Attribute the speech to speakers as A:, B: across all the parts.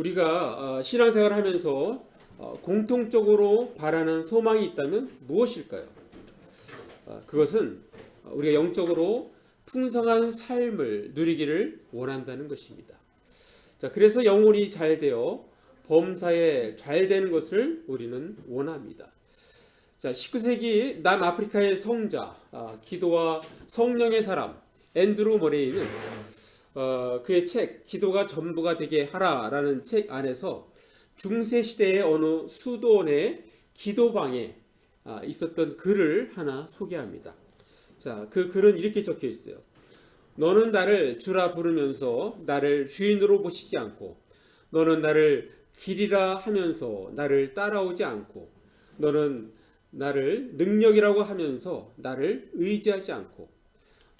A: 우리가 신앙생활을 하면서 공통적으로 바라는 소망이 있다면 무엇일까요? 그것은 우리가 영적으로 풍성한 삶을 누리기를 원한다는 것입니다. 자, 그래서 영혼이 잘 되어 범사에 잘 되는 것을 우리는 원합니다. 자, 19세기 남아프리카의 성자, 기도와 성령의 사람 앤드루 머레이는 그의 책 기도가 전부가 되게 하라라는 책 안에서 중세 시대의 어느 수도원의 기도방에 있었던 글을 하나 소개합니다. 자, 그 글은 이렇게 적혀 있어요. 너는 나를 주라 부르면서 나를 주인으로 모시지 않고, 너는 나를 길이라 하면서 나를 따라오지 않고, 너는 나를 능력이라고 하면서 나를 의지하지 않고,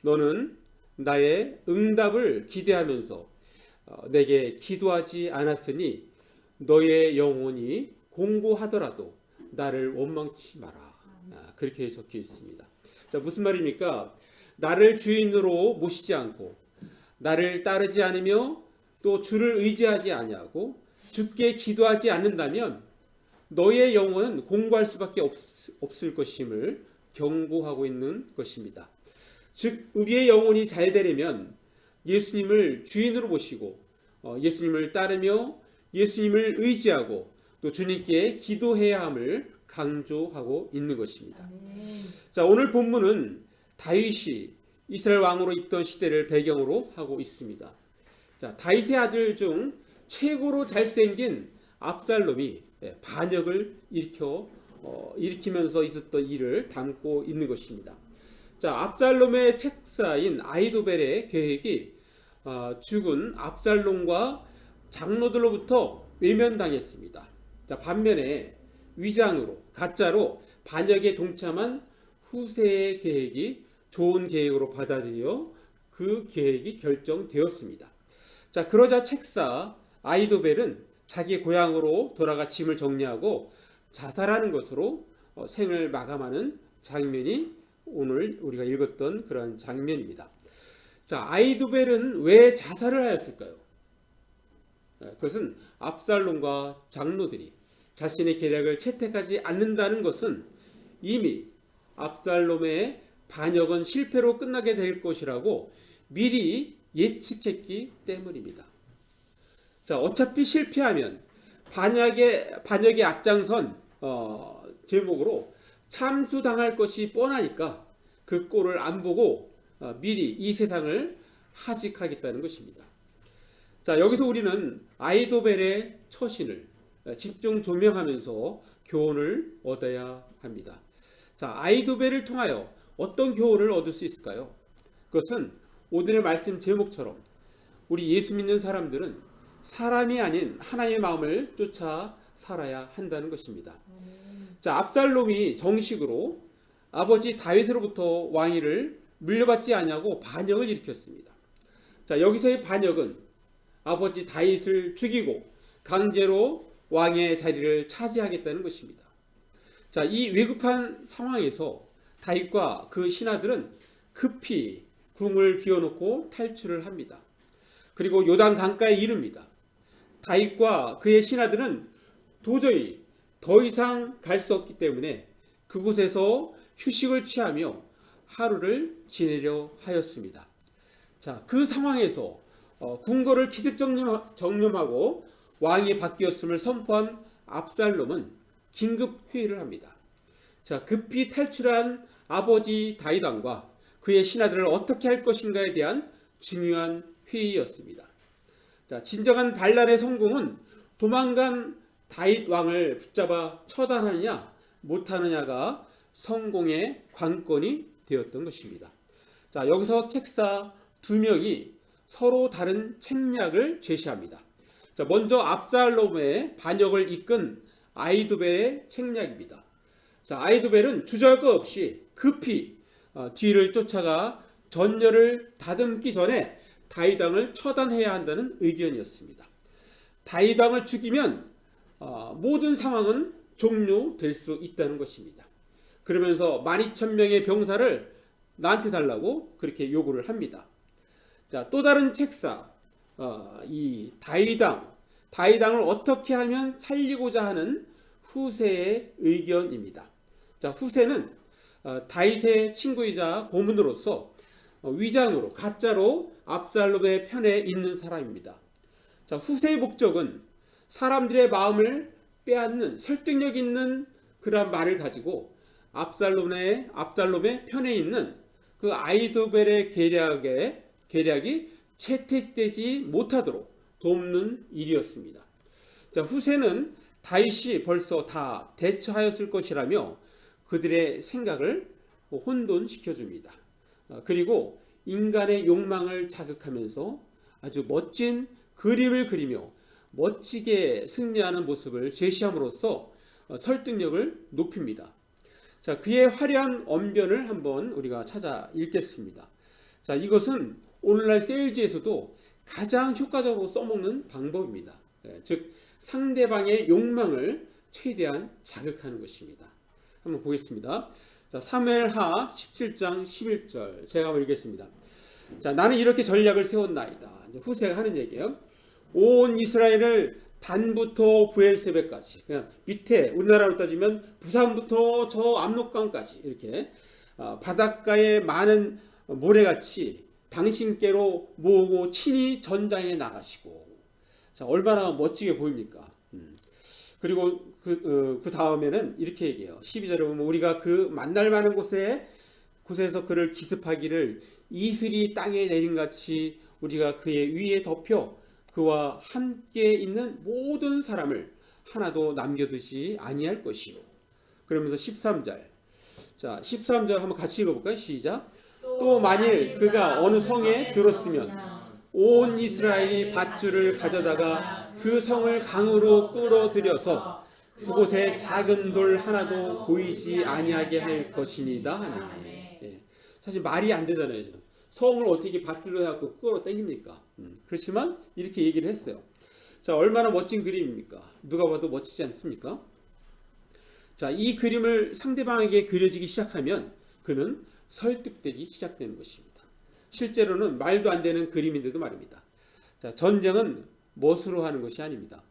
A: 너는 나의 응답을 기대하면서 내게 기도하지 않았으니 너의 영혼이 공고하더라도 나를 원망치 마라. 그렇게 적혀 있습니다. 자, 무슨 말입니까? 나를 주인으로 모시지 않고 나를 따르지 않으며 또 주를 의지하지 아니하고 주께 기도하지 않는다면 너의 영혼은 공고할 수밖에 없을 것임을 경고하고 있는 것입니다. 즉 우리의 영혼이 잘 되려면 예수님을 주인으로 모시고 예수님을 따르며 예수님을 의지하고 또 주님께 기도해야 함을 강조하고 있는 것입니다. 자, 오늘 본문은 다윗이 이스라엘 왕으로 있던 시대를 배경으로 하고 있습니다. 자, 다윗의 아들 중 최고로 잘생긴 압살롬이 반역을 일으키면서 있었던 일을 담고 있는 것입니다. 자, 압살롬의 책사인 아히도벨의 계획이 죽은 압살롬과 장로들로부터 외면당했습니다. 자, 반면에 위장으로 가짜로 반역에 동참한 후세의 계획이 좋은 계획으로 받아들여 그 계획이 결정되었습니다. 자, 그러자 책사 아히도벨은 자기 고향으로 돌아가 짐을 정리하고 자살하는 것으로 생을 마감하는 장면이 오늘 우리가 읽었던 그런 장면입니다. 자, 아히도벨은 왜 자살을 하였을까요? 그것은 압살롬과 장로들이 자신의 계략을 채택하지 않는다는 것은 이미 압살롬의 반역은 실패로 끝나게 될 것이라고 미리 예측했기 때문입니다. 자, 어차피 실패하면 반역의 앞장선 제목으로 참수당할 것이 뻔하니까 그 꼴을 안 보고 미리 이 세상을 하직하겠다는 것입니다. 자, 여기서 우리는 아히도벨의 처신을 집중 조명하면서 교훈을 얻어야 합니다. 자, 아히도벨을 통하여 어떤 교훈을 얻을 수 있을까요? 그것은 오늘의 말씀 제목처럼 우리 예수 믿는 사람들은 사람이 아닌 하나님의 마음을 쫓아 살아야 한다는 것입니다. 자, 압살롬이 정식으로 아버지 다윗으로부터 왕위를 물려받지 아니하고 반역을 일으켰습니다. 자, 여기서의 반역은 아버지 다윗을 죽이고 강제로 왕의 자리를 차지하겠다는 것입니다. 자, 이 위급한 상황에서 다윗과 그 신하들은 급히 궁을 비워놓고 탈출을 합니다. 그리고 요단 강가에 이릅니다. 다윗과 그의 신하들은 도저히 더 이상 갈 수 없기 때문에 그곳에서 휴식을 취하며 하루를 지내려 하였습니다. 자, 그 상황에서 궁궐을 기습정념하고 왕이 바뀌었음을 선포한 압살롬은 긴급 회의를 합니다. 자, 급히 탈출한 아버지 다윗 왕과 그의 신하들을 어떻게 할 것인가에 대한 중요한 회의였습니다. 자, 진정한 반란의 성공은 도망간 다윗 왕을 붙잡아 처단하느냐 못하느냐가 성공의 관건이 되었던 것입니다. 자, 여기서 책사 두 명이 서로 다른 책략을 제시합니다. 자, 먼저 압살롬의 반역을 이끈 아히도벨의 책략입니다. 자, 아히도벨은 주저할 것 없이 급히 뒤를 쫓아가 전열을 다듬기 전에 다윗 왕을 처단해야 한다는 의견이었습니다. 다윗 왕을 죽이면 모든 상황은 종료될 수 있다는 것입니다. 그러면서 12,000명의 병사를 나한테 달라고 그렇게 요구를 합니다. 자, 또 다른 책사 이 다윗 왕 다윗 왕을 어떻게 하면 살리고자 하는 후세의 의견입니다. 자, 후세는 다윗의 친구이자 고문으로서 위장으로 가짜로 압살롬의 편에 있는 사람입니다. 자, 후세의 목적은 사람들의 마음을 빼앗는 설득력 있는 그런 말을 가지고 압살롬의 편에 있는 그 아이도벨의 계략이 채택되지 못하도록 돕는 일이었습니다. 자, 후세는 다윗이 벌써 다 대처하였을 것이라며 그들의 생각을 혼돈시켜줍니다. 그리고 인간의 욕망을 자극하면서 아주 멋진 그림을 그리며 멋지게 승리하는 모습을 제시함으로써 설득력을 높입니다. 자, 그의 화려한 언변을 한번 우리가 찾아 읽겠습니다. 자, 이것은 오늘날 세일즈에서도 가장 효과적으로 써먹는 방법입니다. 즉 상대방의 욕망을 최대한 자극하는 것입니다. 한번 보겠습니다. 자, 사무엘하 17장 11절 제가 한번 읽겠습니다. 자, 나는 이렇게 전략을 세웠나이다. 이제 후세가 하는 얘기예요. 온 이스라엘을 단부터 부엘세베까지, 그냥 밑에 우리나라로 따지면 부산부터 저 압록강까지 이렇게 바닷가에 많은 모래같이 당신께로 모으고 친히 전장에 나가시고. 자, 얼마나 멋지게 보입니까? 그리고 그 다음에는 이렇게 얘기해요. 12절에 보면 우리가 그 만날 만한 곳에서 그를 기습하기를 이슬이 땅에 내린같이 우리가 그의 위에 덮여 그와 함께 있는 모든 사람을 하나도 남겨두지 아니할 것이요. 그러면서 13절. 자, 13절 한번 같이 읽어볼까요? 시작. 또 만일 그가 어느 성에 들었으면 온 이스라엘이 밧줄을 가져다가 그 성을 강으로 끌어들여서 그곳에 작은 돌 하나도 보이지 아니하게 할 것이니다 하니. 예. 사실 말이 안 되잖아요. 성을 어떻게 밧줄로 해갖고 끌어 당깁니까? 그렇지만 이렇게 얘기를 했어요. 자, 얼마나 멋진 그림입니까? 누가 봐도 멋지지 않습니까? 자, 이 그림을 상대방에게 그려지기 시작하면 그는 설득되기 시작되는 것입니다. 실제로는 말도 안 되는 그림인데도 말입니다. 자, 전쟁은 멋으로 하는 것이 아닙니다.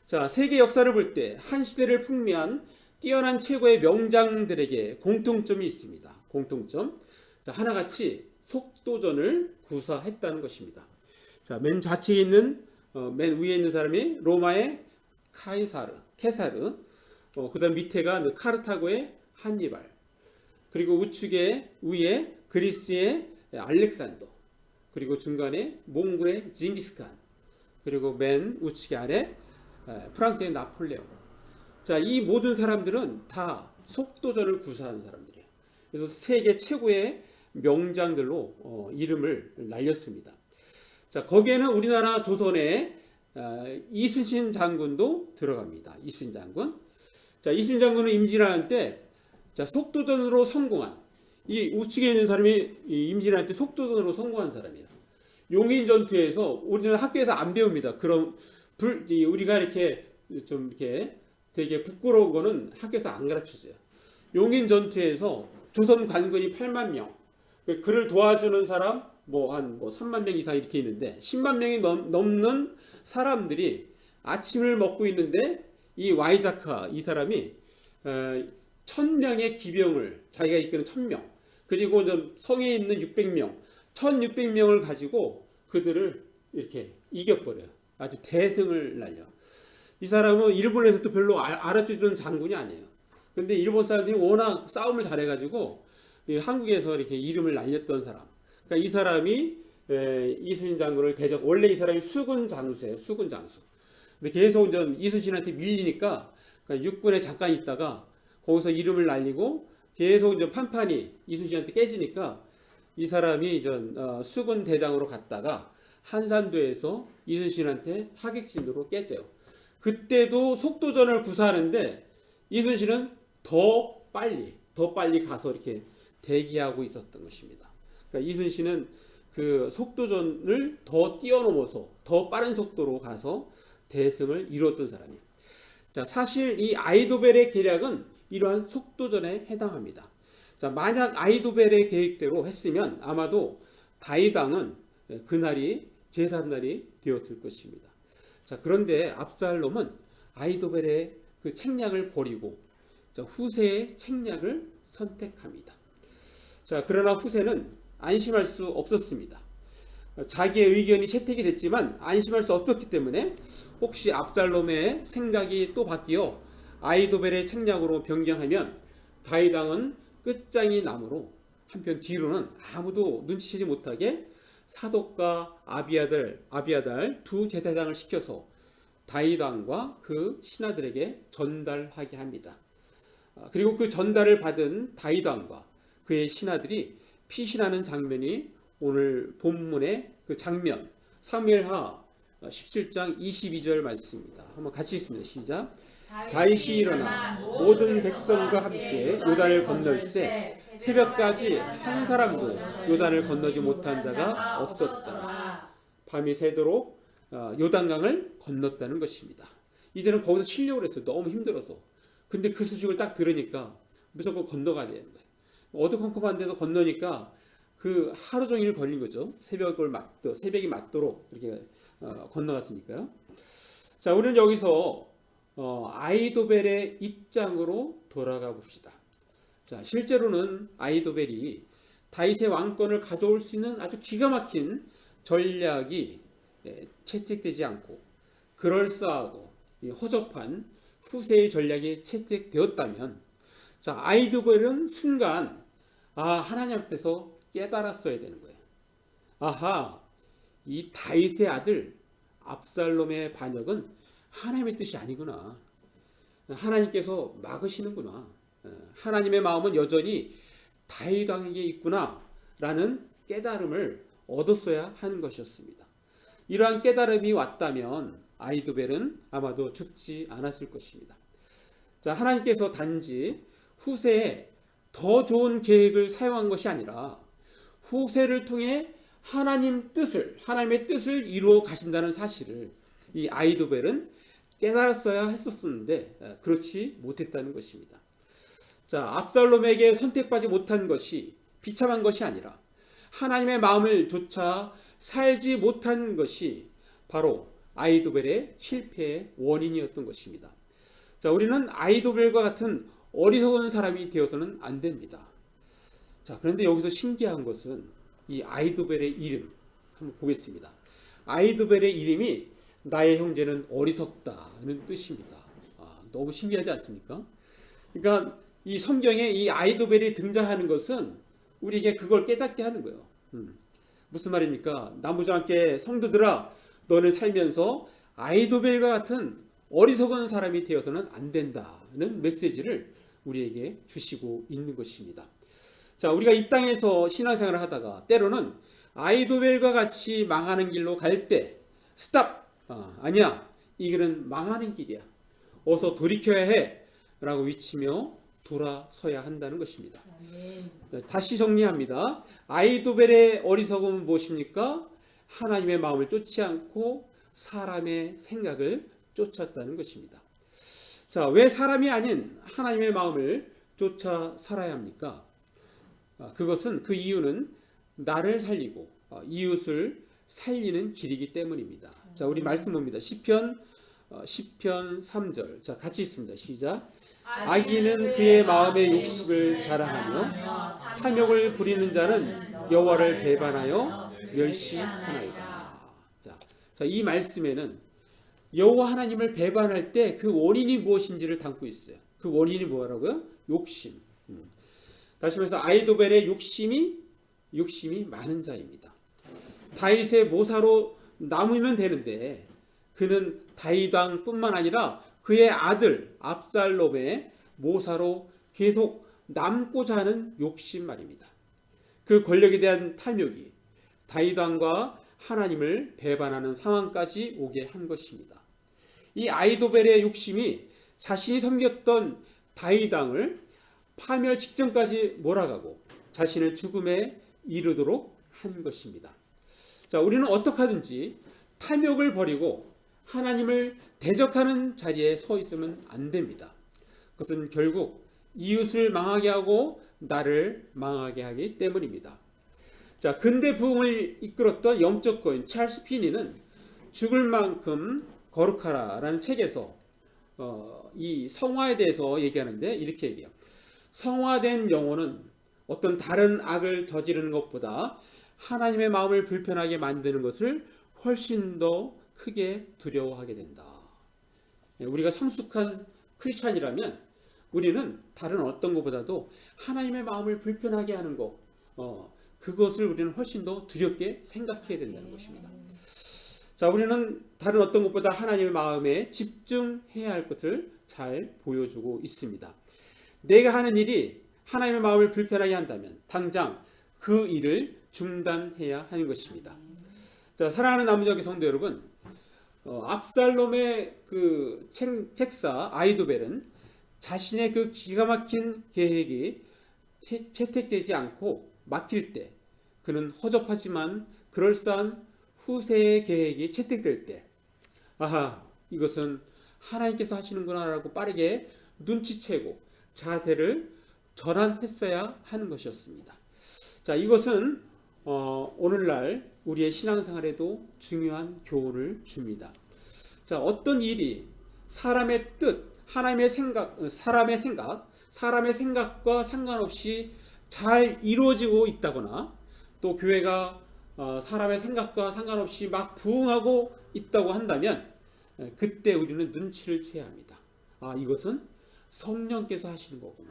A: 자, 세계 역사를 볼 때 한 시대를 풍미한 뛰어난 최고의 명장들에게 공통점이 있습니다. 공통점. 자, 하나같이 속도전을 구사했다는 것입니다. 자, 맨 좌측에 있는 맨 위에 있는 사람이 로마의 케사르, 그다음 밑에가 카르타고의 한니발, 그리고 우측에 위에 그리스의 알렉산더, 그리고 중간에 몽골의 징기스칸, 그리고 맨 우측에 아래 프랑스의 나폴레옹. 자, 이 모든 사람들은 다 속도전을 구사하는 사람들이에요. 그래서 세계 최고의 명장들로 이름을 날렸습니다. 자, 거기에는 우리나라 조선의 이순신 장군도 들어갑니다. 이순신 장군. 자, 이순신 장군은 임진왜란 때 자, 속도전으로 성공한, 이 우측에 있는 사람이 임진왜란 때 속도전으로 성공한 사람이에요. 용인 전투에서 우리는 학교에서 안 배웁니다. 그럼 우리가 이렇게 좀 이렇게 되게 부끄러운 거는 학교에서 안 가르쳐줘요. 용인 전투에서 조선 관군이 8만 명, 그를 도와주는 사람 한 3만 명 이상 이렇게 있는데 10만 명이 넘는 사람들이 아침을 먹고 있는데 이 와이자카 이 사람이 1000명의 기병을 자기가 이끄는 1000명, 그리고 성에 있는 600명, 1600명을 가지고 그들을 이렇게 이겨버려요. 아주 대승을 날려. 이 사람은 일본에서도 별로 알아주는 장군이 아니에요. 근데 일본 사람들이 워낙 싸움을 잘해가지고 한국에서 이렇게 이름을 날렸던 사람. 그러니까 이 사람이 이순신 장군을 원래 이 사람이 수군 장수예요. 수군 장수. 근데 계속 이순신한테 밀리니까 그러니까 육군에 잠깐 있다가 거기서 이름을 날리고 계속 판판이 이순신한테 깨지니까 이 사람이 수군 대장으로 갔다가 한산도에서 이순신한테 하객진으로 깨져요. 그때도 속도전을 구사하는데 이순신은 더 빨리 가서 이렇게 대기하고 있었던 것입니다. 그러니까 이순신은 그 속도전을 더 뛰어넘어서 더 빠른 속도로 가서 대승을 이루었던 사람이에요. 자, 사실 이 아이도벨의 계략은 이러한 속도전에 해당합니다. 자, 만약 아이도벨의 계획대로 했으면 아마도 다윗 왕은 그날이 제삿날이 되었을 것입니다. 자, 그런데 압살롬은 아이도벨의 그 책략을 버리고 후세의 책략을 선택합니다. 자, 그러나 후세는 안심할 수 없었습니다. 자기의 의견이 채택이 됐지만 안심할 수 없었기 때문에 혹시 압살롬의 생각이 또 바뀌어 아이도벨의 책략으로 변경하면 다윗 왕은 끝장이 나므로 한편 뒤로는 아무도 눈치채지 못하게 사독과 아비아달 두 제사장을 시켜서 다윗 왕과 그 신하들에게 전달하게 합니다. 그리고 그 전달을 받은 다윗 왕과 그의 신하들이 피신하는 장면이 오늘 본문의 그 장면 사무엘하 17장 22절 말씀입니다. 한번 같이 읽습니다. 시작. 다윗이 일어나 모든 백성과 함께 요단을 건널새 새벽까지 한 사람도 요단을 건너지 못한 자가 없었다. 밤이 새도록 요단강을 건넜다는 것입니다. 이들은 거기서 쉬려고 했어요. 너무 힘들어서. 근데 그 소식을 딱 들으니까 무조건 건너가야 되는 거예요. 어두컴컴한 데서 건너니까 그 하루 종일 걸린 거죠. 새벽이 맞도록 이렇게 건너갔으니까요. 자, 우리는 여기서 아이도벨의 입장으로 돌아가 봅시다. 자, 실제로는 아이도벨이 다윗의 왕권을 가져올 수 있는 아주 기가 막힌 전략이 채택되지 않고 그럴싸하고 허접한 후세의 전략이 채택되었다면, 자, 아이도벨은 순간 하나님 앞에서 깨달았어야 되는 거예요. 아하, 이 다윗의 아들 압살롬의 반역은 하나님의 뜻이 아니구나. 하나님께서 막으시는구나. 하나님의 마음은 여전히 다윗 왕에게 있구나 라는 깨달음을 얻었어야 하는 것이었습니다. 이러한 깨달음이 왔다면 아이도벨은 아마도 죽지 않았을 것입니다. 자, 하나님께서 단지 후세에 더 좋은 계획을 사용한 것이 아니라 후세를 통해 하나님의 뜻을 이루어 가신다는 사실을 이 아이도벨은 깨달았어야 했었는데 그렇지 못했다는 것입니다. 자, 압살롬에게 선택받지 못한 것이 비참한 것이 아니라 하나님의 마음을 조차 살지 못한 것이 바로 아이도벨의 실패의 원인이었던 것입니다. 자, 우리는 아이도벨과 같은 어리석은 사람이 되어서는 안 됩니다. 자, 그런데 여기서 신기한 것은 이 아이도벨의 이름 한번 보겠습니다. 아이도벨의 이름이 나의 형제는 어리석다는 뜻입니다. 너무 신기하지 않습니까? 그러니까 이 성경에 이 아이도벨이 등장하는 것은 우리에게 그걸 깨닫게 하는 거예요. 무슨 말입니까? 나무와 함께 성도들아, 너는 살면서 아이도벨과 같은 어리석은 사람이 되어서는 안 된다는 메시지를 우리에게 주시고 있는 것입니다. 자, 우리가 이 땅에서 신앙생활을 하다가 때로는 아이도벨과 같이 망하는 길로 갈 때 스탑! 아니야, 이 길은 망하는 길이야. 어서 돌이켜야 해 라고 외치며 돌아서야 한다는 것입니다. 다시 정리합니다. 아이도벨의 어리석음은 무엇입니까? 하나님의 마음을 쫓지 않고 사람의 생각을 쫓았다는 것입니다. 자, 왜 사람이 아닌 하나님의 마음을 쫓아 살아야 합니까? 그것은 그 이유는 나를 살리고 이웃을 살리는 길이기 때문입니다. 자, 우리 말씀 봅니다. 시편 3절. 자, 같이 읽습니다. 시작. 악인은 그의 마음의 욕심을 자랑하며 탐욕을 부리는 자는 여호와를 배반하여 멸시하나이다. 자, 이 말씀에는 여호와 하나님을 배반할 때 그 원인이 무엇인지를 담고 있어요. 그 원인이 뭐라고요? 욕심. 다시 말해서 아이도벨의 욕심이 많은 자입니다. 다윗의 모사로 남으면 되는데 그는 다윗 왕뿐만 아니라 그의 아들 압살롬의 모사로 계속 남고자 하는 욕심 말입니다. 그 권력에 대한 탐욕이 다윗 왕과 하나님을 배반하는 상황까지 오게 한 것입니다. 이 아이도벨의 욕심이 자신이 섬겼던 다윗 왕을 파멸 직전까지 몰아가고 자신을 죽음에 이르도록 한 것입니다. 자, 우리는 어떻게 하든지 탐욕을 버리고 하나님을 대적하는 자리에 서 있으면 안 됩니다. 그것은 결국 이웃을 망하게 하고 나를 망하게 하기 때문입니다. 자, 근대 부흥을 이끌었던 영적 거인 찰스 피니는 죽을 만큼 거룩하라라는 책에서 이 성화에 대해서 얘기하는데 이렇게 얘기해요. 성화된 영혼은 어떤 다른 악을 저지르는 것보다 하나님의 마음을 불편하게 만드는 것을 훨씬 더 크게 두려워하게 된다. 우리가 성숙한 크리스찬이라면 우리는 다른 어떤 것보다도 하나님의 마음을 불편하게 하는 것, 그것을 우리는 훨씬 더 두렵게 생각해야 된다는 것입니다. 자, 우리는 다른 어떤 것보다 하나님의 마음에 집중해야 할 것을 잘 보여주고 있습니다. 내가 하는 일이 하나님의 마음을 불편하게 한다면 당장 그 일을 중단해야 하는 것입니다. 자, 사랑하는 남자의 성도 여러분, 압살롬의 그 책사 아이도벨은 자신의 그 기가 막힌 계획이 채택되지 않고 막힐 때, 그는 허접하지만 그럴싸한 후세의 계획이 채택될 때, 아하, 이것은 하나님께서 하시는구나 라고 빠르게 눈치채고 자세를 전환했어야 하는 것이었습니다. 자, 이것은 오늘날 우리의 신앙생활에도 중요한 교훈을 줍니다. 자, 어떤 일이 사람의 뜻, 하나님의 생각, 사람의 생각과 상관없이 잘 이루어지고 있다거나 또 교회가 사람의 생각과 상관없이 막 부응하고 있다고 한다면 그때 우리는 눈치를 채야 합니다. 아, 이것은 성령께서 하시는 거구나.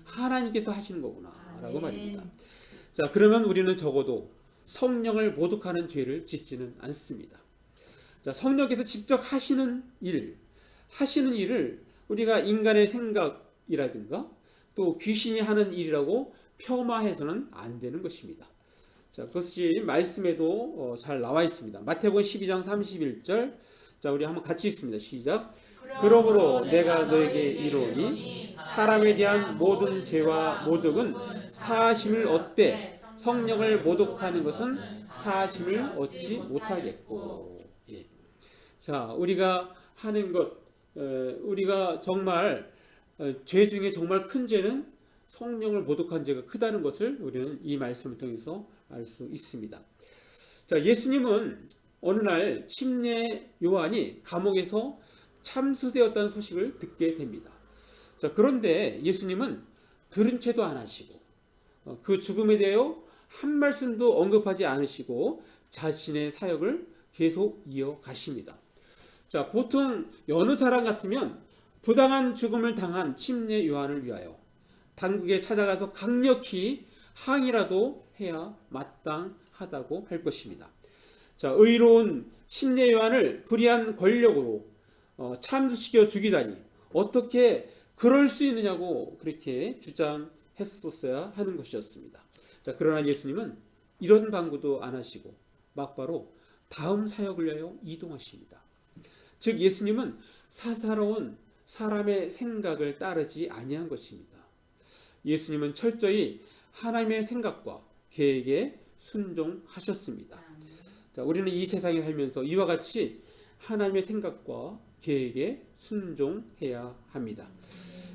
A: 하나님께서 하시는 거구나. 라고 말입니다. 자, 그러면 우리는 적어도 성령을 모독하는 죄를 짓지는 않습니다. 자, 성령께서 직접 하시는 일을 우리가 인간의 생각이라든가 또 귀신이 하는 일이라고 폄하해서는 안 되는 것입니다. 자, 그것이 말씀에도 잘 나와 있습니다. 마태복음 12장 31절. 자, 우리 한번 같이 읽습니다. 시작. 그러므로 내가 너에게 이르노니 사람에 대한 모든 죄와 모독은 사하심을 얻되 성령을 모독하는 것은 사하심을 얻지 못하겠고. 예. 자, 우리가 하는 것, 우리가 정말 죄 중에 정말 큰 죄는 성령을 모독한 죄가 크다는 것을 우리는 이 말씀을 통해서 알 수 있습니다. 자, 예수님은 어느 날 침례 요한이 감옥에서 참수되었다는 소식을 듣게 됩니다. 자, 그런데 예수님은 들은 채도 안 하시고 그 죽음에 대하여 한 말씀도 언급하지 않으시고 자신의 사역을 계속 이어가십니다. 자, 보통 여느 사람 같으면 부당한 죽음을 당한 침례 요한을 위하여 당국에 찾아가서 강력히 항의라도 해야 마땅하다고 할 것입니다. 자, 의로운 침례 요한을 불의한 권력으로 참수시켜 죽이다니 어떻게 그럴 수 있느냐고 그렇게 주장했었어야 하는 것이었습니다. 자, 그러나 예수님은 이런 강구도 안 하시고 막바로 다음 사역을 위하여 이동하십니다. 즉, 예수님은 사사로운 사람의 생각을 따르지 아니한 것입니다. 예수님은 철저히 하나님의 생각과 계획에 순종하셨습니다. 자, 우리는 이 세상에 살면서 이와 같이 하나님의 생각과 계획에 순종해야 합니다.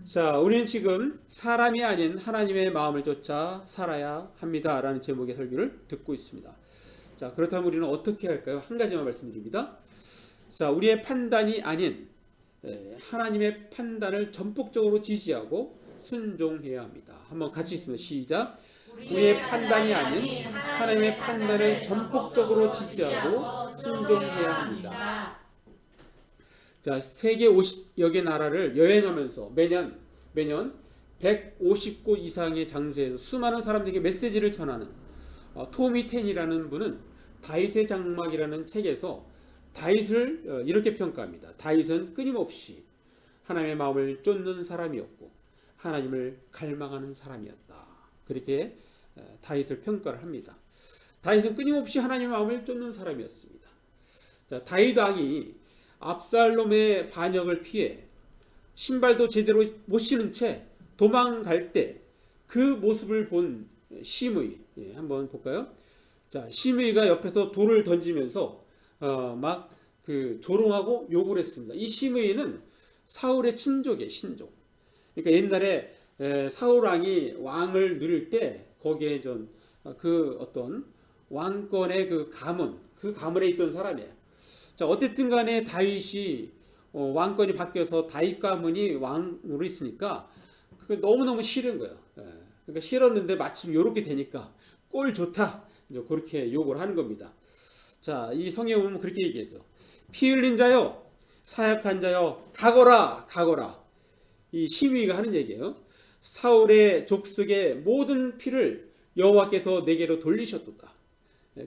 A: 자, 우리는 지금 사람이 아닌 하나님의 마음을 쫓아 살아야 합니다 라는 제목의 설교를 듣고 있습니다. 자, 그렇다면 우리는 어떻게 할까요? 한 가지만 말씀드립니다. 자, 우리의 판단이 아닌 하나님의 판단을 전폭적으로 지지하고 순종해야 합니다. 한번 같이 있습니다. 시작. 우리의 판단이 아닌 하나님의 판단을 전폭적으로 지지하고 순종해야 합니다. 자, 세계 50여 개 나라를 여행하면서 매년 150곳 이상의 장소에서 수많은 사람들에게 메시지를 전하는 토미 텐이라는 분은 다윗의 장막이라는 책에서 다윗을 이렇게 평가합니다. 다윗은 끊임없이 하나님의 마음을 쫓는 사람이었고 하나님을 갈망하는 사람이었다. 그렇게 다윗을 평가를 합니다. 다윗은 끊임없이 하나님의 마음을 쫓는 사람이었습니다. 자, 다윗 왕이 압살롬의 반역을 피해 신발도 제대로 못 신은 채 도망갈 때 그 모습을 본 시므이, 한번 볼까요? 자, 시므이가 옆에서 돌을 던지면서 막 그 조롱하고 욕을 했습니다. 이 시므이는 사울의 친족이에요, 친족. 그러니까 옛날에 사울 왕이 왕을 누릴 때 거기에 좀 그 어떤 왕권의 그 가문, 그 가문에 있던 사람이에요. 자, 어쨌든 간에 다윗이 왕권이 바뀌어서 다윗 가문이 왕으로 있으니까 그게 너무너무 싫은 거예요. 예. 그러니까 싫었는데 마침 이렇게 되니까 꼴 좋다. 이제 그렇게 욕을 하는 겁니다. 자, 이 성경에 보면 그렇게 얘기했어. 피 흘린 자여, 사약한 자여, 가거라, 가거라. 이 시므이가 하는 얘기예요. 사울의 족속의 모든 피를 여호와께서 내게로 돌리셨도다.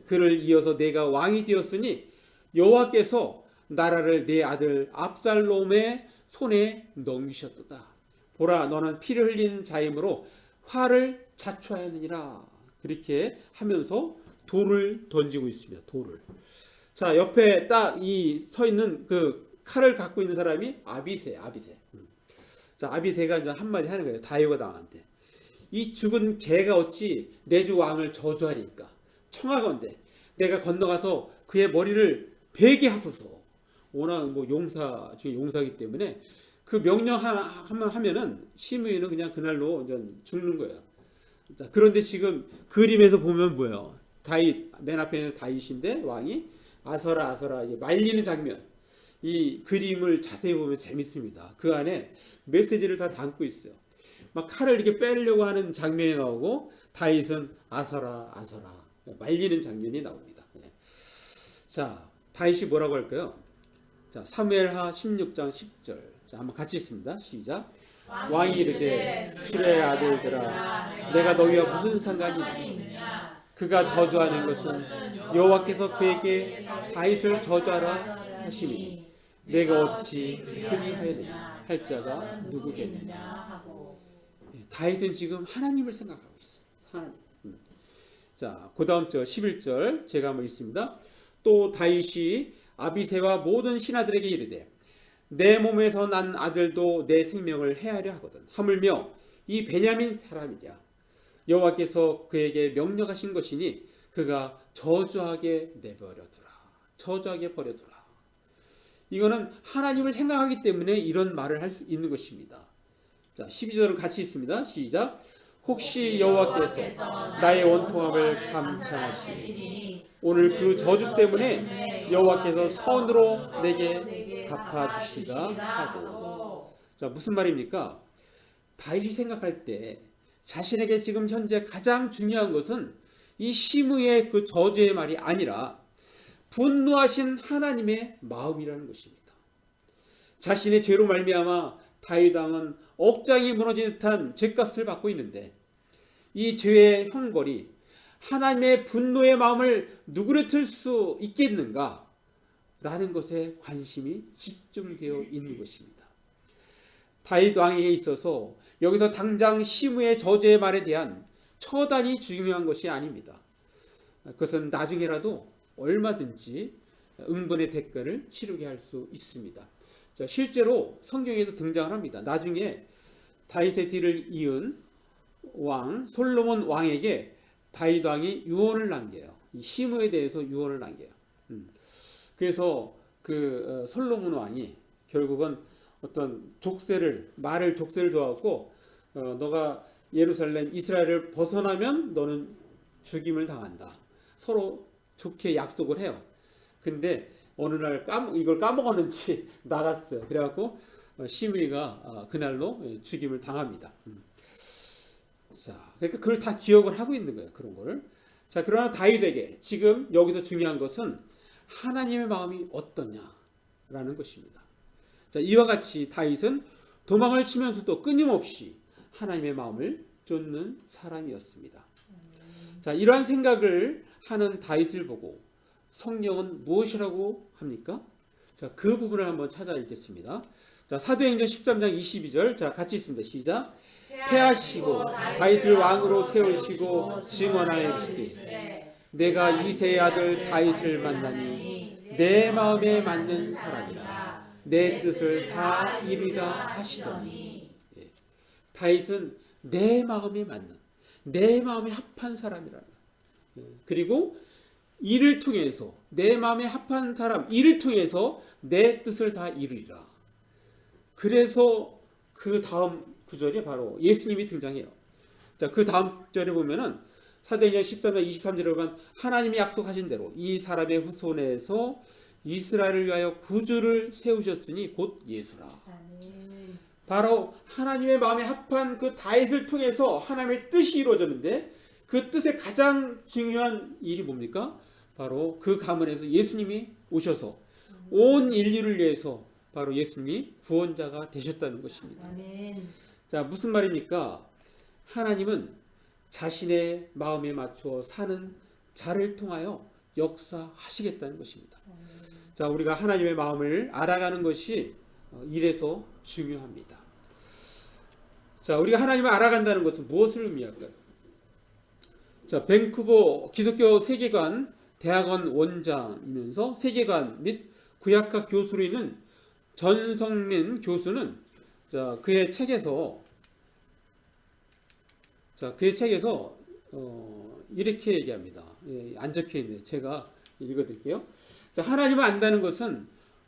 A: 그를 이어서 내가 왕이 되었으니 여호와께서 나라를 내 아들 압살롬의 손에 넘기셨도다. 보라, 너는 피를 흘린 자이므로 화를 자초하였느니라. 그렇게 하면서 돌을 던지고 있습니다. 돌을. 자, 옆에 딱 이 서 있는 그 칼을 갖고 있는 사람이 아비새. 자, 아비새가 이제 한마디 하는 거예요. 다윗과 왕한테. 이 죽은 개가 어찌 내 주 왕을 저주하리까? 청하건대 내가 건너가서 그의 머리를 베게 하소서. 워낙 뭐 용사 중에 용사이기 때문에 그 명령 하면은 시므이는 그냥 그날로 이제 죽는 거예요. 자, 그런데 지금 그림에서 보면 뭐예요? 다윗, 맨 앞에 있는 다윗인데 왕이 아서라 아서라 이게 말리는 장면. 이 그림을 자세히 보면 재밌습니다. 그 안에 메시지를 다 담고 있어요. 막 칼을 이렇게 빼려고 하는 장면이 나오고 다윗은 아서라 아서라 말리는 장면이 나옵니다. 자, 다윗이 뭐라고 할까요? 자, 사무엘하 16장 10절. 자, 한번 같이 읽습니다. 시작. 왕이 이르되 슐의 아들들아, 내가 너희와 무슨 상관이 있느냐? 그가 저주하는 것은 여호와께서 그에게 다윗을 저주하라 하시니 내가 어찌 흔히 하였느냐 할 자가 누구겠느냐. 다윗은 지금 하나님을 생각하고 있어요. 하나님. 자, 그 다음 절 11절 제가 한번 읽습니다. 또 다윗이 아비새와 모든 신하들에게 이르되 내 몸에서 난 아들도 내 생명을 해하려 하거든. 하물며 이 베냐민 사람이랴. 여호와께서 그에게 명령하신 것이니 그가 저주하게 내버려두라. 저주하게 버려두라. 이거는 하나님을 생각하기 때문에 이런 말을 할 수 있는 것입니다. 자, 12절을 같이 읽습니다. 시작. 혹시 여호와께서 나의 원통함을 감찰하시니 오늘 그 저주 때문에 여호와께서 선으로 내게 갚아주시리라 하고. 자, 무슨 말입니까? 다윗이 생각할 때 자신에게 지금 현재 가장 중요한 것은 이 시므의 그 저주의 말이 아니라 분노하신 하나님의 마음이라는 것입니다. 자신의 죄로 말미암아 다윗 왕은 억장이 무너진 듯한 죄값을 받고 있는데 이 죄의 형벌이 하나님의 분노의 마음을 누그러뜨릴 수 있겠는가? 라는 것에 관심이 집중되어 있는 것입니다. 다윗 왕에게 있어서 여기서 당장 시므의 저주의 말에 대한 처단이 중요한 것이 아닙니다. 그것은 나중에라도 얼마든지 응분의 대가를 치르게 할 수 있습니다. 자, 실제로 성경에도 등장을 합니다. 나중에 다윗의 뒤를 이은 왕 솔로몬 왕에게 다윗 왕이 유언을 남겨요. 이 시므에 대해서 유언을 남겨요. 그래서 그 솔로몬 왕이 결국은 어떤 말을 족쇄를 줘갖고 너가 예루살렘 이스라엘을 벗어나면 너는 죽임을 당한다. 서로 좋게 약속을 해요. 근데 어느 날 이걸 까먹었는지 나갔어요. 그래갖고 시므이가 그날로 죽임을 당합니다. 자, 그러니까 그걸 다 기억을 하고 있는 거예요. 그런 거를. 자, 그러나 다윗에게 지금 여기서 중요한 것은 하나님의 마음이 어떠냐라는 것입니다. 자, 이와 같이 다윗은 도망을 치면서도 끊임없이 하나님의 마음을 쫓는 사람이었습니다. 자, 이러한 생각을 하는 다윗을 보고 성경은 무엇이라고 합니까? 자, 그 부분을 한번 찾아 읽겠습니다. 자, 사도행전 13장 22절. 자, 같이 있습니다. 시작. 패하시고 다윗을 왕으로 세우시고 증언하여 이르시되 내가 이새의 아들 다윗을 만나니 내 마음에 맞는 사람이라 내 뜻을 다 이루리라 하시더니. 다윗은 내 마음에 맞는, 내 마음에 합한 사람이라. 그리고 이를 통해서 내 마음에 합한 사람, 이를 통해서 내 뜻을 다 이루리라. 그래서 그 다음 구절이 바로 예수님이 등장해요. 자, 그 다음 절에 보면은 사도행전 13장 23절에 보면 하나님이 약속하신 대로 이 사람의 후손에서 이스라엘을 위하여 구주를 세우셨으니 곧 예수라.
B: 아멘.
A: 바로 하나님의 마음에 합한 그 다윗을 통해서 하나님의 뜻이 이루어졌는데 그 뜻의 가장 중요한 일이 뭡니까? 바로 그 가문에서 예수님이 오셔서 온 인류를 위해서 바로 예수님이 구원자가 되셨다는 것입니다.
B: 아멘.
A: 자, 무슨 말입니까? 하나님은 자신의 마음에 맞추어 사는 자를 통하여 역사하시겠다는 것입니다. 자, 우리가 하나님의 마음을 알아가는 것이 이래서 중요합니다. 자, 우리가 하나님을 알아간다는 것은 무엇을 의미할까요? 자, 밴쿠버 기독교 세계관 대학원 원장이면서 세계관 및 구약학 교수로 있는 전성민 교수는 자, 그의 책에서 이렇게 얘기합니다. 안 적혀 있네요. 제가 읽어드릴게요. 자, 하나님을 안다는 것은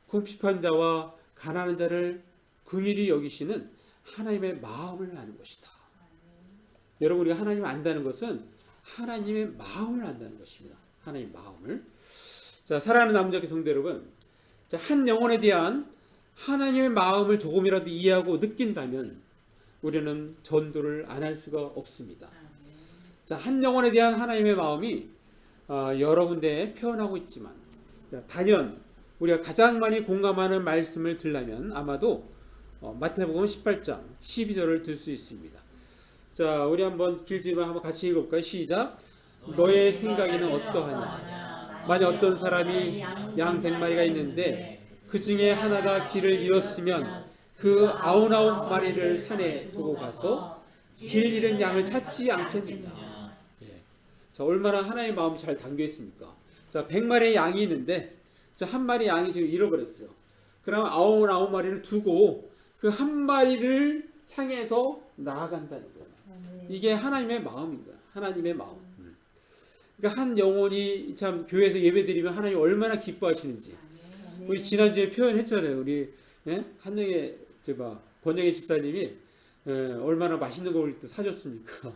A: 궁핍한 자와 가난한 자를 긍휼히 여기시는 하나님의 마음을 아는 것이다. 여러분, 우리가 하나님을 안다는 것은 하나님의 마음을 안다는 것입니다. 하나님의 마음을. 자, 사랑하는 남자교 성도 여러분, 자, 한 영혼에 대한 하나님의 마음을 조금이라도 이해하고 느낀다면 우리는 전도를 안 할 수가 없습니다. 자, 한 영혼에 대한 하나님의 마음이 여러 군데에 표현하고 있지만, 자, 단연 우리가 가장 많이 공감하는 말씀을 들려면 아마도 마태복음 18장 12절을 들 수 있습니다. 자, 우리 한번 길지만 한번 같이 읽어볼까요? 시작. 너의 생각에는 어떠하냐? 만약 어떤 사람이 양 100마리가 있는데 그 중에 하나가 길을 잃었으면 그 99마리를 산에 두고 가서 길 잃은 양을 찾지 않겠느냐. 예. 자, 얼마나 하나님의 마음이 잘 담겨 있습니까? 자, 100마리의 양이 있는데 자, 한 마리 양이 지금 잃어버렸어요. 그럼 99마리를 두고 그 한 마리를 향해서 나아간다는 거예요. 이게 하나님의 마음인 거야. 하나님의 마음. 그러니까 한 영혼이 참 교회에서 예배드리면 하나님 얼마나 기뻐하시는지. 우리 지난주에 표현했잖아요. 우리 한영의 권영의 집사님이 얼마나 맛있는 걸 또 사줬습니까?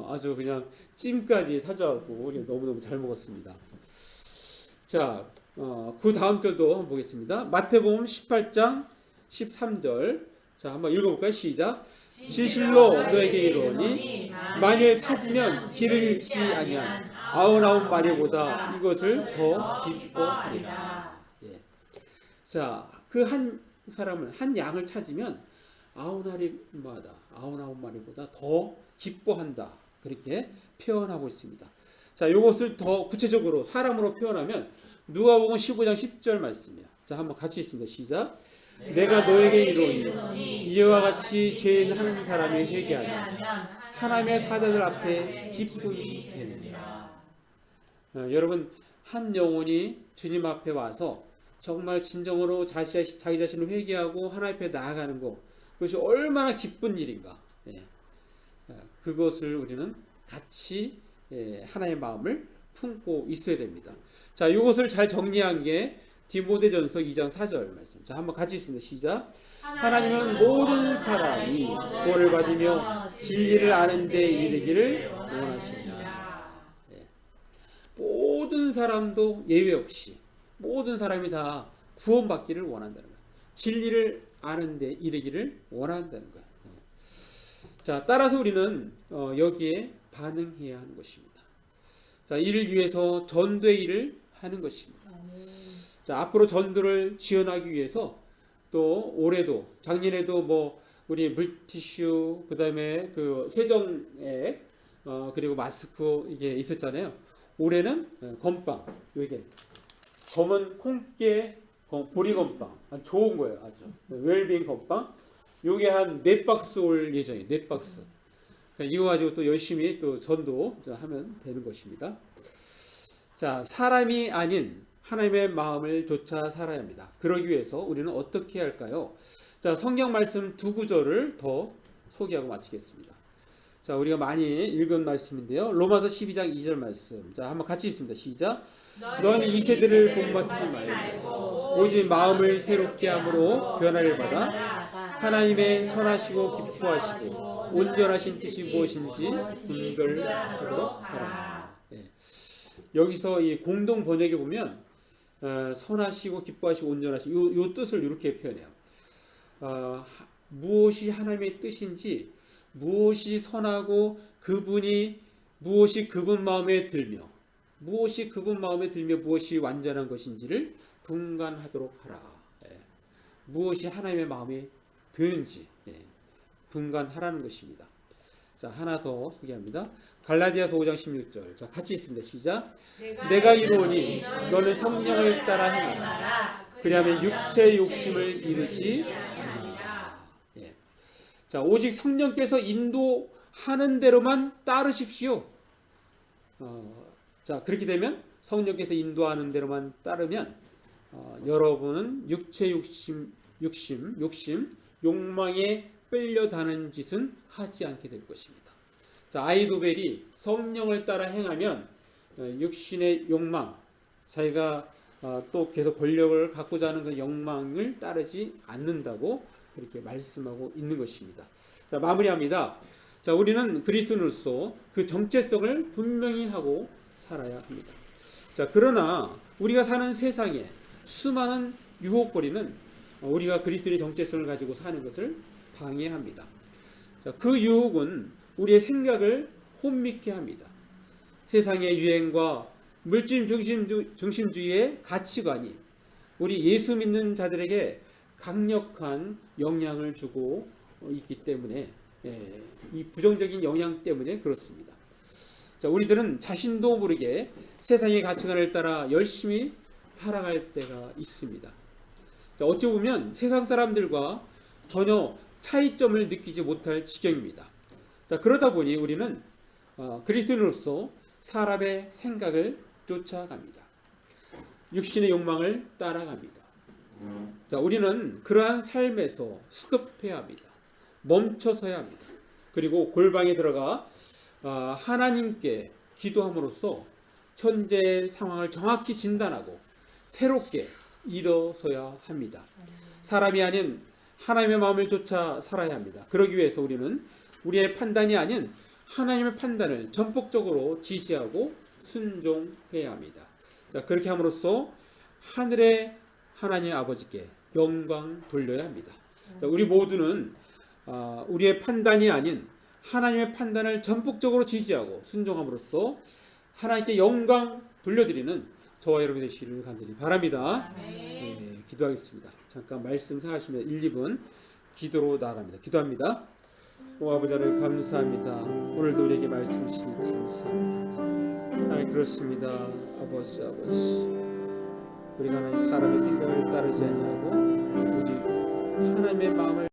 A: 아주 그냥 찜까지 사줘갖고 우리 너무너무 잘 먹었습니다. 자, 그 다음 절도 한번 보겠습니다. 마태복음 18장 13절. 자, 한번 읽어볼까요? 시작. 진실로 너에게 이르노니 만일 찾으면 길을 잃지 아니한 99마리보다 이것을 더 기뻐하리라. 예. 자, 그 한 사람을 한 양을 찾으면 99마리보다 더 기뻐한다. 그렇게 표현하고 있습니다. 자, 이것을 더 구체적으로 사람으로 표현하면 누가복음 15장 10절 말씀이야. 자, 한번 같이 있습니다. 시작. 내가 너에게 이르노니 이와 같이 죄인 한 사람이 회개하면 하나님의 사자들 앞에 기쁨이 되느니라. 여러분, 한 영혼이 주님 앞에 와서 정말 진정으로 자기 자신을 회개하고 하나님 앞에 나아가는 것, 그것이 얼마나 기쁜 일인가. 그것을 우리는 같이 하나님의 마음을 품고 있어야 됩니다. 자, 이것을 잘 정리한 게 디모데전서 2장 4절 말씀. 자, 한번 같이 있습니다. 시작. 하나님은 모든 사람이 구원을 받으며 진리를 아는 데 이르기를 원하시냐. 모든 사람도 예외 없이 모든 사람이 다 구원받기를 원한다는 거예요. 진리를 아는 데 이르기를 원한다는 거예요. 자, 따라서 우리는 여기에 반응해야 하는 것입니다. 자, 이를 위해서 전도의 일을 하는 것입니다. 자, 앞으로 전도를 지원하기 위해서 또 올해도 작년에도 우리 물티슈 그다음에 그 세정액 그리고 마스크 이게 있었잖아요. 올해는 건빵, 이게 검은 콩깨 보리건빵, 아주 좋은 거예요. 아주 웰빙 건빵. 요게 한 4박스 올 예정이에요. 4박스. 그러니까 이거 가지고 또 열심히 또 전도 하면 되는 것입니다. 자, 사람이 아닌 하나님의 마음을 조차 살아야 합니다. 그러기 위해서 우리는 어떻게 해야 할까요? 자, 성경 말씀 두 구절을 더 소개하고 마치겠습니다. 자, 우리가 많이 읽은 말씀인데요. 로마서 12장 2절 말씀. 자, 한번 같이 읽습니다. 시작. 너는 이 세대를 본받지 말고 오직 마음을 새롭게 함으로 변화를 받아 하나님의 선하시고 기뻐하시고 온전하신 뜻이 무엇인지 분별하도록 하라. 여기서 이 공동 번역에 보면 선하시고 기뻐하시고 온전하시고 요 뜻을 이렇게 표현해요. 무엇이 하나님의 뜻인지, 무엇이 선하고 무엇이 그분 마음에 들며 무엇이 완전한 것인지를 분간하도록 하라. 무엇이 하나님의 마음에 드는지 분간하라는 것입니다. 자, 하나 더 소개합니다. 갈라디아서 5장 16절. 자, 같이 있습니다. 시작. 내가 이르노니 너는 성령을 따라 행하라. 그리하면 육체의 욕심을 이루지 않으리라. 자, 오직 성령께서 인도하는 대로만 따르십시오. 자, 그렇게 되면 성령께서 인도하는 대로만 따르면 여러분은 육체 욕심, 욕망에 끌려다는 짓은 하지 않게 될 것입니다. 자, 아이도벨이 성령을 따라 행하면 육신의 욕망, 자기가 또 계속 권력을 갖고자 하는 그 욕망을 따르지 않는다고 그렇게 말씀하고 있는 것입니다. 자, 마무리합니다. 자, 우리는 그리스도인으로서 그 정체성을 분명히 하고 살아야 합니다. 자, 그러나 우리가 사는 세상에 수많은 유혹거리는 우리가 그리스도인의 정체성을 가지고 사는 것을 방해합니다. 자, 그 유혹은 우리의 생각을 혼미케 합니다. 세상의 유행과 물질 중심주의의 가치관이 우리 예수 믿는 자들에게 강력한 영향을 주고 있기 때문에 이 부정적인 영향 때문에 그렇습니다. 자, 우리들은 자신도 모르게 세상의 가치관을 따라 열심히 살아갈 때가 있습니다. 자, 어찌 보면 세상 사람들과 전혀 차이점을 느끼지 못할 지경입니다. 자, 그러다 보니 우리는 그리스도인으로서 사람의 생각을 쫓아갑니다. 육신의 욕망을 따라갑니다. 자, 우리는 그러한 삶에서 스톱해야 합니다. 멈춰서야 합니다. 그리고 골방에 들어가 하나님께 기도함으로써 현재 상황을 정확히 진단하고 새롭게 일어서야 합니다. 사람이 아닌 하나님의 마음을 쫓아 살아야 합니다. 그러기 위해서 우리는 우리의 판단이 아닌 하나님의 판단을 전폭적으로 지시하고 순종해야 합니다. 자, 그렇게 함으로써 하늘의 하나님 아버지께 영광 돌려야 합니다. 자, 우리 모두는 우리의 판단이 아닌 하나님의 판단을 전폭적으로 지지하고 순종함으로써 하나님께 영광 돌려드리는 저와 여러분이 되시기를 간절히 바랍니다. 기도하겠습니다. 잠깐 말씀 생각하시면 1, 2분 기도로 나아갑니다. 기도합니다. 오 아버지 하나님 감사합니다. 오늘도 우리에게 말씀 주시니 감사합니다. 하나님 그렇습니다. 아버지 우리가 하나님 사람의 생각을 따르지 아니하고 오직 하나님의 마음을